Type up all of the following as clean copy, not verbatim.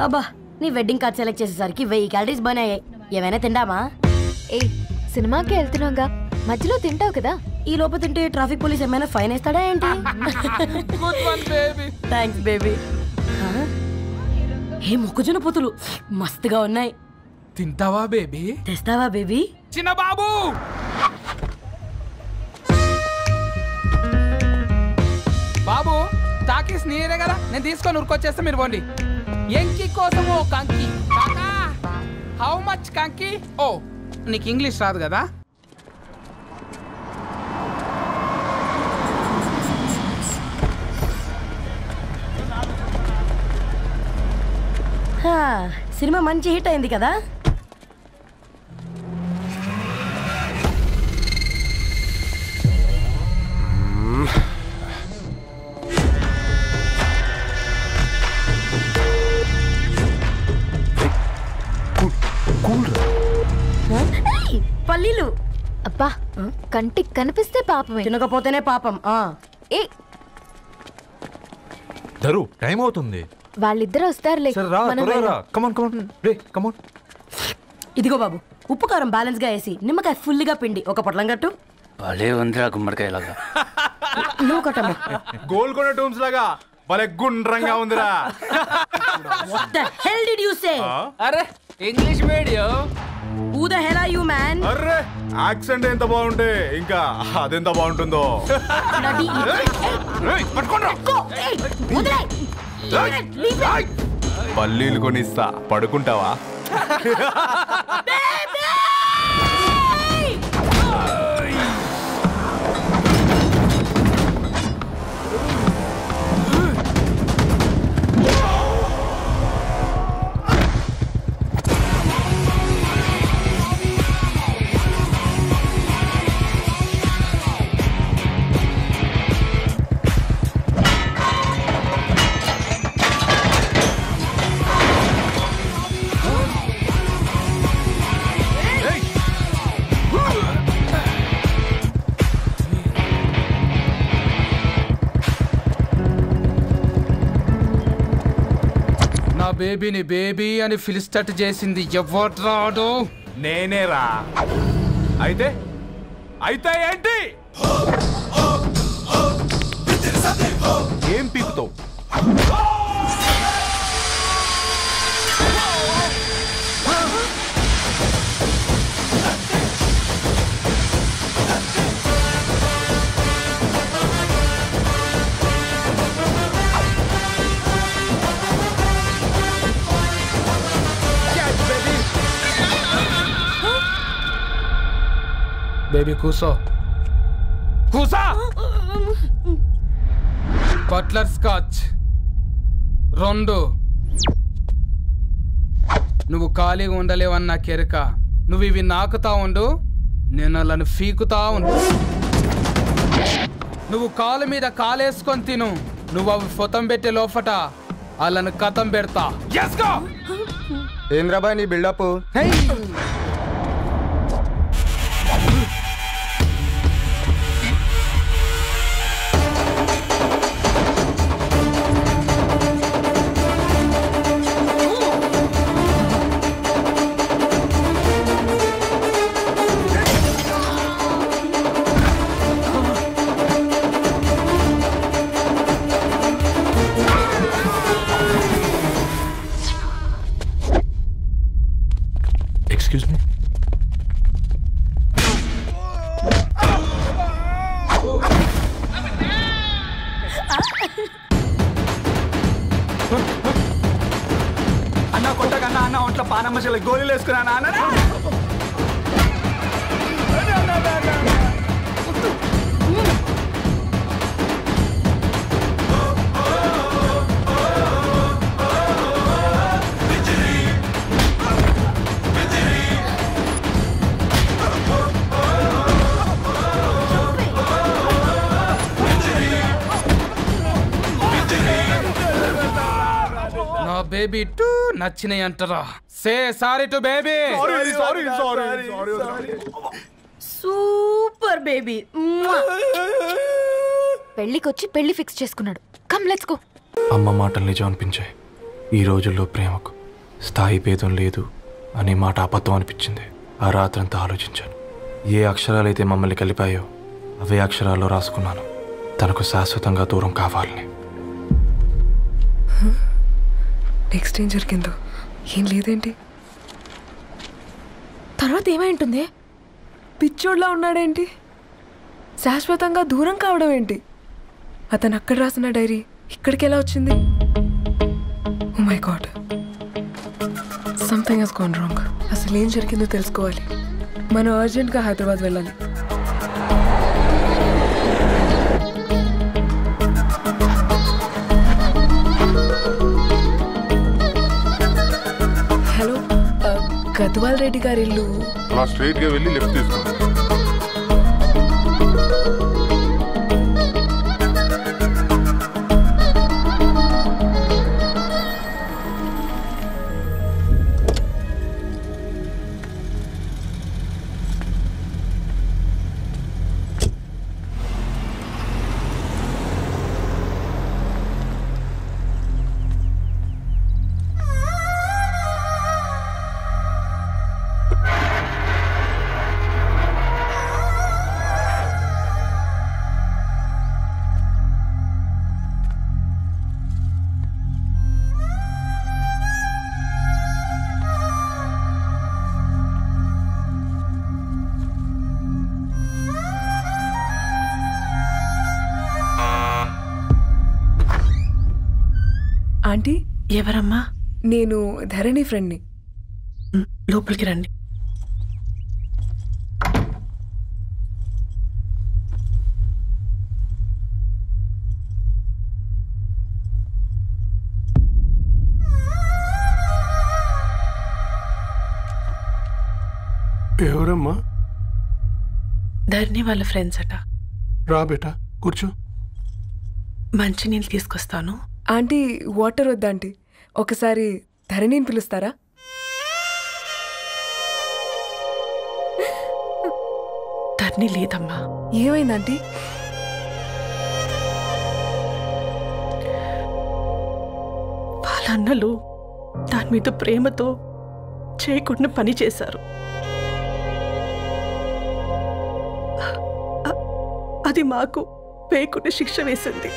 అబ్బా నీ wedding card select చేసేసరికి 1000 క్యాలరీస్ బర్న్ అయ్యాయి. ఏమైనా తిందామా? ఏ సినిమాకి వెళ్తున్నాగా, మధ్యలో తింటావు కదా. ఈ లోపు తింటే ట్రాఫిక్ పోలీస్ ఏమైనా ఫైన్ వేస్తాడా ఏంటి? Thanks baby. ఏ మొక్కజొన్న పొతులు మస్తుగా ఉన్నాయి. తింటావా బేబీ? తెస్తావా బేబీ? చిన్న బాబు బాబు టాకీస్ నీరే కదా, నేను తీసుకొని ఉరికొచ్చేస్తా, మీరు పోండి. ఎంకి కోసము కంకి. కాకా హౌ మచ్ కంకి? ఓ నీకు ఇంగ్లీష్ రాదు కదా. సినిమా మంచి హిట్ అయింది కదా. పల్లీలు అబ్బా కంటికి కనిపిస్తే పాపమే, తినకపోతేనే పాపం. ఏ ధరు టైం అవుతుంది. వాళ్ళిద్దరు వస్తారులే. ఇదిగో బాబు, ఉప్పు కారం బ్యాలెన్స్ గా వేసి నిమ్మకాయ ఫుల్ గా పిండి ఒక పొట్లం కట్టు. భలే ఉందిరా గుమ్మడికాయలాగా. నువ్వు కట్టమ్మా. గోల్కొండ టూమ్స్ లాగా భలే గుండ్రంగా ఉందిరా. What the hell did you say? అరే English medium. Who the hell are you man? అరే యాక్సెంట్ ఎంత బాగుంటే ఇంకా అదెంత బాగుంటుందో. పల్లీలు కొనిస్తా, పడుకుంటావా? బేబీని బేబీ అని పిలిచేటట్టు చేసింది ఎవరు రాడు? నేనేరా. అయితే అయితే ఏంటి? ఏం పీకుతావు? బేబీ కూసో, కూసా. Buttler scotch 2. నువ్వు ఖాళీగా ఉండలేవన్న కెరక. నువ్వు ఇవి నాకుతా ఉండు, నేను అలాను ఫీకుతా ఉండు. నువ్వు కాలు మీద కాలేసుకొని తిను. నువ్వు అవి ఫొతం పెట్టే లోపట అలాను కథం పెడతా. ఏంద్రాబాయ్ నీ బిల్డప్? Excuse me? అన్న కొట్టకన్నా అన్న ఒంట్లో పానమ్మశల గోళీలు వేసుకున్నా అన్న. బేబీ టూ నచ్చినాయి అంటారా? Say sorry to baby. Super baby. పెళ్ళికొచ్చి పెళ్లి ఫిక్స్ చేసుకున్నాడు. Come let's go. అమ్మ మాటలు నిజం అనిపించాయి. ఈ రోజుల్లో ప్రేమకు స్థాయి భేదం లేదు అనే మాట అబద్ధం అనిపించింది. ఆ రాత్రంతా ఆలోచించాను. ఏ అక్షరాలైతే మమ్మల్ని కలిపాయో అవే అక్షరాల్లో రాసుకున్నాను, తనకు శాశ్వతంగా దూరం కావాలని. నెక్స్ట్ ఏం జరిగిందో ఏం లేదేంటి? తర్వాత ఏమై ఉంటుంది? పిచ్చోడ్లా ఉన్నాడేంటి? శాశ్వతంగా దూరం కావడం ఏంటి? అతను అక్కడ రాసిన డైరీ ఇక్కడికి ఎలా వచ్చింది? Oh my God, something has gone wrong. అసలు ఏం జరిగిందో తెలుసుకోవాలి. మనం అర్జెంట్గా హైదరాబాద్ వెళ్ళాలి. హలో, గద్వాల్ రెడ్డి గారి ఇల్లు. అలా స్ట్రైట్గా వెళ్ళి లెఫ్ట్ తీసుకోండి. ఆంటీ, ఎవరమ్మా? నేను ధరణి ఫ్రెండ్ని. లోపలికి రండి. ఎవరమ్మా? ధరణి వాళ్ళ ఫ్రెండ్స్ అట. రా బేటా, కూర్చో. మంచినీళ్ళు తీసుకొస్తాను. ఆంటీ, వాటర్ వద్దా ఆంటీ? ఒకసారి ధరణిని పిలుస్తారా? ధరణి లేదమ్మా. ఏమైందంటీ? వాళ్ళ అన్నలు దాని మీద ప్రేమతో చేయకుండా పని చేశారు. అది మాకు పేకుండా శిక్ష వేసింది.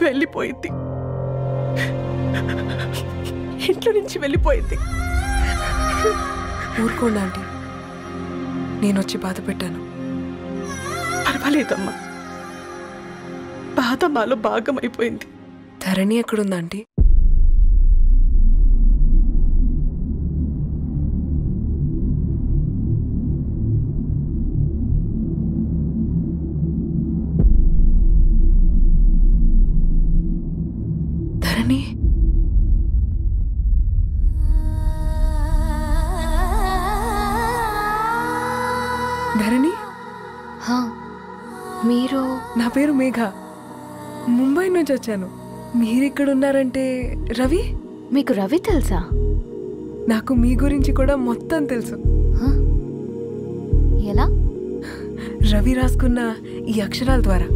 వెళ్ళిపోయింది, ఇంట్లో నుంచి వెళ్ళిపోయింది. ఊరుకోండి ఆంటీ, నేను వచ్చి బాధ పెట్టాను. పర్వాలేదమ్మా, బాధ మాలో భాగం అయిపోయింది. ధరణి ఎక్కడుందా ఆంటీ? ధరణి, ధరణి, మీరు? నా పేరు మేఘ, ముంబై నుంచి వచ్చాను. మీరిక్కడ ఉన్నారంటే రవి? మీకు రవి తెలుసా? నాకు మీ గురించి కూడా మొత్తం తెలుసు. ఎలా? రవి రాసుకున్న ఈ అక్షరాల ద్వారా.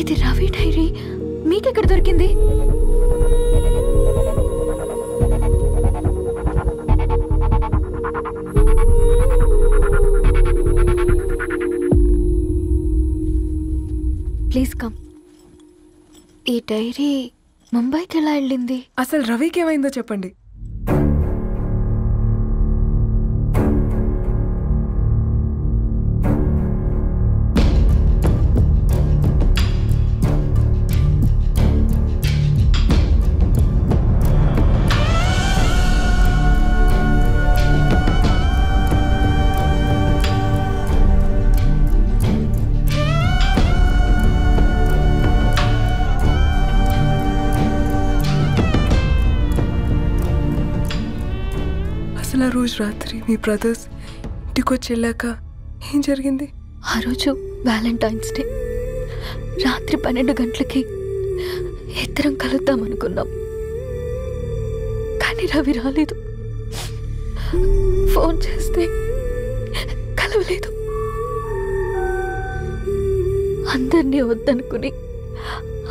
ఇది రవి డైరీ మీకెక్కడ దొరికింది? Please come. ఈ డైరీ ముంబైకి ఎలా వెళ్ళింది? అసలు రవికి ఏమైందో చెప్పండి. అసలు ఆ రోజు రాత్రి మీ బ్రదర్స్ ఇంటికి వచ్చి వెళ్ళాక ఏం జరిగింది? ఆ రోజు వ్యాలంటైన్స్ డే రాత్రి 12 గంటలకి ఇద్దరం కలుద్దాం అనుకున్నాం. కానీ రవి రాలేదు. ఫోన్ చేస్తే కలవలేదు. అందరినీ వద్దనుకుని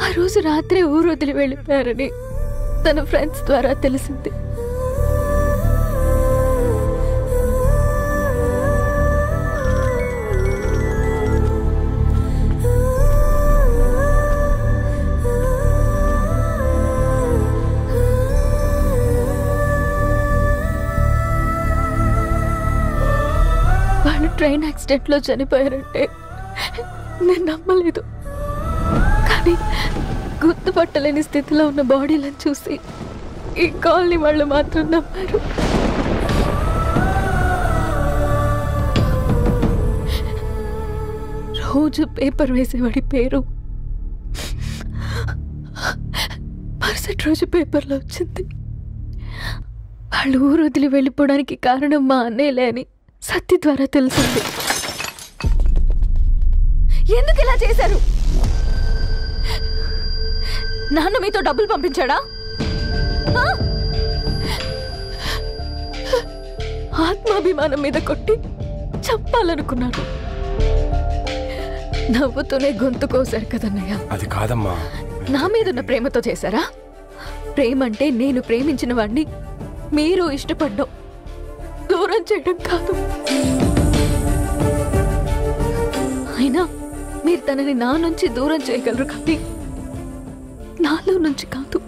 ఆ రోజు రాత్రి ఊరు వదిలి వెళ్ళిపోయారని తన ఫ్రెండ్స్ ద్వారా తెలిసింది. వాళ్ళు ట్రైన్ యాక్సిడెంట్లో చనిపోయారంటే నేను నమ్మలేదు. కానీ గుర్తుపట్టలేని స్థితిలో ఉన్న బాడీలను చూసి ఈ కాలనీ వాళ్ళు మాత్రం నమ్మారు. రోజు పేపర్ వేసేవాడి పేరు మరుసటి రోజు పేపర్లో వచ్చింది. వాళ్ళు ఊరు వదిలి వెళ్ళిపోవడానికి కారణం మా అన్నయ్యలే అని సత్య ద్వారా తెలిసింది. ఎందుకు ఇలా చేశారు? నాన్న మీతో డబ్బులు పంపించాడా? ఆత్మాభిమానం మీద కొట్టి చంపాలనుకున్నారు. నవ్వుతూనే గొంతు కోసారు కదన్నయ్య. అది కాదమ్మా. నా మీదున్న ప్రేమతో చేశారా? ప్రేమంటే నేను ప్రేమించిన వాడిని మీరు ఇష్టపడ్డం, దూరం చేయడం కాదు. అయినా మీరు తనని నా నుంచి దూరం చేయగలరు కానీ నాలో నుంచి కాదు.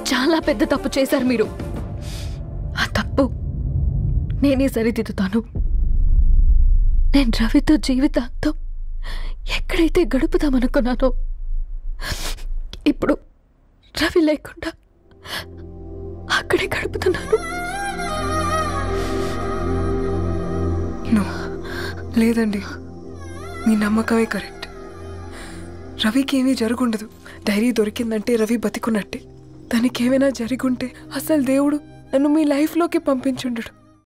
చాలా పెద్ద తప్పు చేశారు మీరు. ఆ తప్పు నేనే సరిదిద్దుతాను. నేను రవితో జీవితాంతం ఎక్కడైతే గడుపుదామనుకున్నానో ఇప్పుడు రవి లేకుండా అక్కడే గడుపుతున్నాను. లేదండి, మీ నమ్మకమే కరెక్ట్. రవికి ఏమీ జరుగుండదు. డైరీ దొరికిందంటే రవి బతికున్నట్టే. తనకేమైనా జరుగుంటే అసలు దేవుడు నన్ను మీ లైఫ్లోకి పంపించుండడు.